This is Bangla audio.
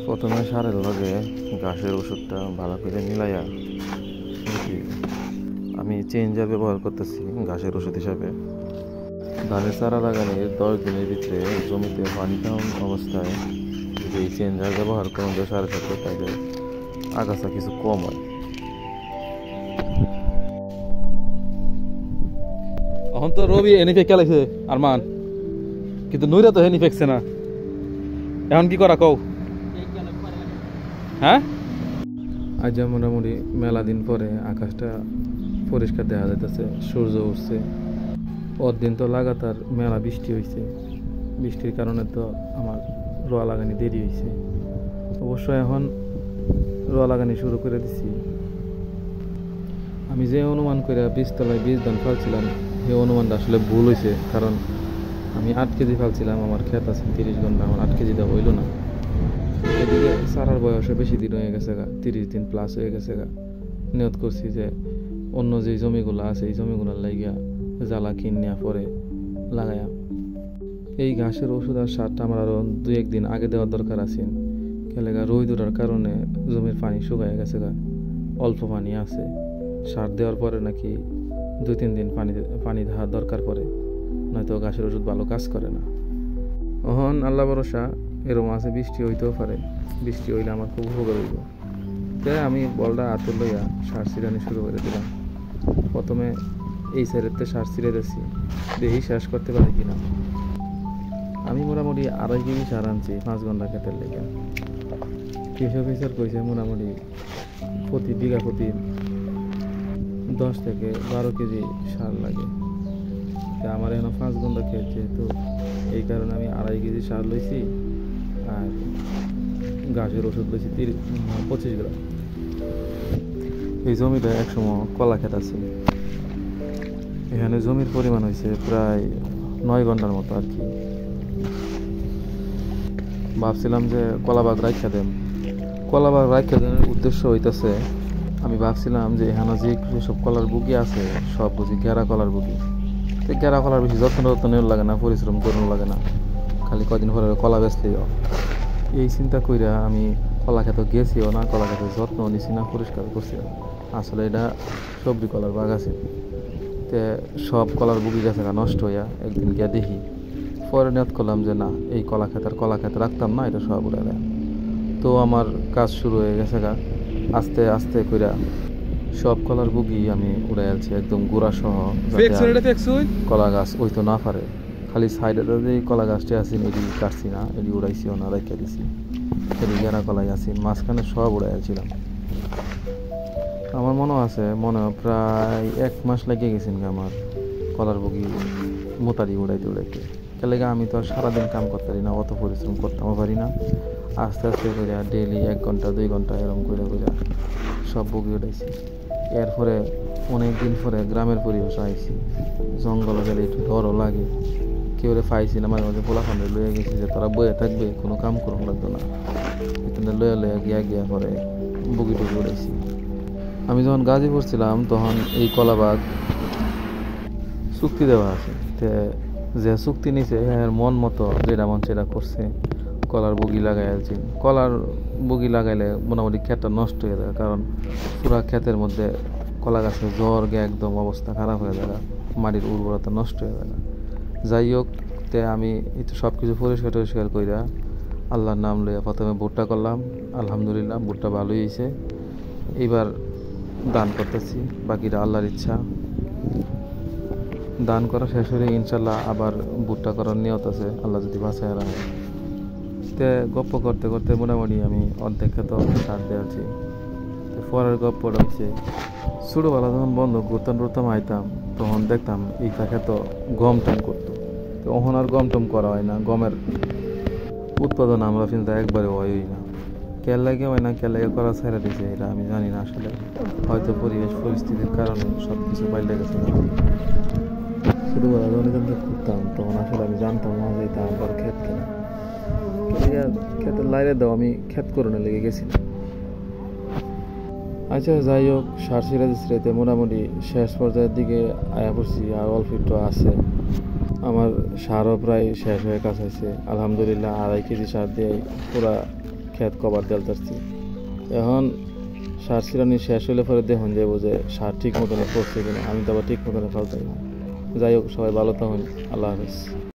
প্রথমে সারের লগে ঘাসের ওষুধটা ভালো করে মিলাইয়া আমি চেঞ্জার ব্যবহার করতেছি ঘাসের ওষুধ হিসাবে। ধানের চারা লাগানোর 10 দিনের ভিতরে জমিতে পানি দেওয়া অবস্থায় যদি এই চেঞ্জার ব্যবহার করুন সারের সাথে, তাইলে আগাছা কিছু কম হয়। এখন তো রবি এনে ফেকে লাগছে আরমান, কিন্তু নুইরা তো হেনি ফেকছে না। এখন কি করা কও? হ্যাঁ, আজ মোটামুটি মেলা দিন পরে আকাশটা পরিষ্কার দেখা যাইতেছে, সূর্য উঠছে। দিন তো লাগাতার মেলা বৃষ্টি হয়েছে, বৃষ্টির কারণে তো আমার রোয়া লাগানি দেরি হয়েছে। অবশ্য এখন রোয়া লাগানি শুরু করে দিছি। আমি যে অনুমান করে বীজতলায় বীজ ধান ফেলছিলাম, এই অনুমানটা আসলে ভুল হয়েছে। কারণ আমি 8 কেজি ফেলছিলাম, আমার ক্ষেত আছে 30 ঘন্টা, আমার 8 কেজি দেওয়া হইল না। এদিকে সারার বয়সে বেশি দিন হয়ে গেছে গা, 30 দিন প্লাস হয়ে গেছে গা। নিয়ত করছি যে অন্য যে জমিগুলো আছে এই জমিগুলোর লাইগা জ্বালা কিনিয়া পরে লাগাইয়া। এই ঘাসের ওষুধ আর সারটা আমার আরও 2-1 দিন আগে দেওয়ার দরকার আছে। কেলেগা রোদুরার কারণে জমির পানি শুকায় গেছে গা, অল্প পানি আছে। সার দেওয়ার পরে নাকি 2-3 দিন পানি দেওয়ার দরকার পড়ে, নয়তো ঘাসের ওষুধ ভালো কাজ করে না। এখন আল্লাহ ভরসা, এরকম আছে বৃষ্টি হইতেও পারে। বৃষ্টি হইলে আমার খুব উপকার হইব। তাই আমি বলটা হাতে লইয়া সার ছিটানি শুরু করে দিলাম। প্রথমে এই সাইডেতে সার ছিঁড়ে দিচ্ছি, দেখি শেষ করতে পারি কিনা। আমি মোটামুটি 2.5 কেজি সার আনছি 5 ঘন্টা ক্ষেতের লেগে। কৃষি অফিসার কইছে মোটামুটি প্রতি বিঘা প্রতি 10 থেকে 12 কেজি সার লাগে। তা আমার এখন 5 ঘন্টা ক্ষেত, যেহেতু এই কারণে আমি 2.5 কেজি সার লইছি আর ঘাসের ওষুধ লইছি 25 গ্রাম। এই জমিটা একসময় কলা ক্ষেত আছে। এখানে জমির পরিমাণ হয়েছে প্রায় 9 ঘন্টার মতো আর কি। ভাবছিলাম যে কলাবাগ রাখা দেন। কলাবাগ রাখা দেওয়ার উদ্দেশ্য হইতেছে, আমি ভাবছিলাম যে এখানে যে সব কলার বুকি আছে সব বুঝি গেরা কলার বুকি। তো গেরা কলার বেশি যত্ন নেওয়ার লাগে না, পরিশ্রম করানো লাগে না, খালি কদিন পরে কলা বেচলেও। এই চিন্তা কইরা আমি কলা খেতে গেছিও না, কলা খেতে যত্ন নিছি না, পরিষ্কার করছি না। আসলে এটা সবজি কলার বাগ আছে। তে সব কলার বুকি গেছে নষ্ট হইয়া। একদিন গিয়া দেখি, পরে নিয়ত করলাম যে না, এই কলা খেতে রাখতাম না, এটা সব উড়ে দেয়। তো আমার কাজ শুরু হয়ে গেছে গা। আস্তে আস্তে কইরা সব কলার বুকি আমি উড়াই আলছি, একদম গোড়া সহ, কলা গাছ ওই তো না পারে। খালি সাইডে যে কলা গাছটি আছে এটি কাটছি না, এটি উড়াইছিও না, রাইখা দিছি। এটি গেরা কলাই আছে, মাঝখানে সব উড়াই আলছিলাম। আমার মনে আছে প্রায় 1 মাস লেগে গেছেন আমার কলার বুকি মোতারি উড়াইতে। কেলেগা আমি তো আর সারাদিন কাম করতে পারি না, অত পরিশ্রম করতেও পারি না। আস্তে আস্তে করে ডেইলি 1 ঘন্টা 2 ঘন্টা এরকম করে সব বুকি উঠাইছি। এরপরে অনেক দিন পরে গ্রামের পরিবেশ আইছি। জঙ্গলে গেলে একটু ডরও লাগে, কেউ পাইছি না। মাঝে মাঝে পোলাফান্ডে লইয়া গেছি যে তোরা বয়ে থাকবে, কোনো কাম করুন লাগতো না। এখানে লইয়া গিয়া পরে বুকি টুকি উঠাইছি। আমি যখন গাজীপুর ছিলাম তখন এই কলাবাগ চুক্তি দেওয়া আছে। যে চুক্তি নিছে এর মন মতো যেটা মন সেটা করছে। কলার বগি লাগাই আছি। কলার বগি লাগাইলে মোটামুটি ক্ষেতটা নষ্ট হয়ে যায়, কারণ পুরা ক্ষেতের মধ্যে কলা গাছের জ্বর গে একদম অবস্থা খারাপ হয়ে যায়, মাটির উর্বরতা নষ্ট হয়ে যায়। যাই হোক, আমি একটু সব কিছু পরিষ্কার কইরা আল্লাহর নাম লইয়া প্রথমে ভুট্টা করলাম। আলহামদুলিল্লাহ ভুট্টা ভালোই হয়েছে। এইবার দান করতেছি, বাকিটা আল্লাহর ইচ্ছা। দান করা শেষ হলে ইনশাল্লাহ আবার ভুট্টা করার নিয়ত আছে, আল্লাহ যদি বাঁচায় রাখে। গপ্প করতে করতে মোটামুটি আমি অর্ধেক খেতে সার দিয়েছি। পরের গপ্পটা হচ্ছে, ছোটোবেলা যখন বন্ধ ঘুরতাম আইতাম, তখন দেখতাম এই খেত গম টম করতো। তো ওখান আর গম টম করা হয় না, গমের উৎপাদন আমরা কিন্তু একবারে হয়ই না। কেল লাগে হয় না, কেল লাগে করা ছেড়ে দিয়েছে, এটা আমি জানি না। আসলে হয়তো পরিবেশ পরিস্থিতির কারণে সব কিছু পাল্টে গেছে। ছোটোবেলা যখন ঘুরতাম তখন আসলে আমি জানতাম না যে এটা আমার ক্ষেত কেনা। ক্ষেতের লাইরে দাও আমি ক্ষেত করণে লেগে গেছিলাম। আচ্ছা, যাই হোক, সার ছিঁড়াতে মোটামুটি শেষ পর্যায়ের দিকে আয়া পড়ছি, আর অল্প একটু আছে। আমার সারও প্রায় শেষ হয়ে কাছাইছে। আলহামদুলিল্লাহ 2.5 কেজি সার দিয়ে পুরা ক্ষেত কভার দেলতাছি। এখন সার ছিটানি শেষ হলে পরে দেখুন যাবো যে সার ঠিক মতনে পড়ছে কিনা। আমি তো আবার ঠিক মতনে ফেলতাই না। যাই হোক, সবাই ভালো থাকুন। আল্লাহ হাফেজ।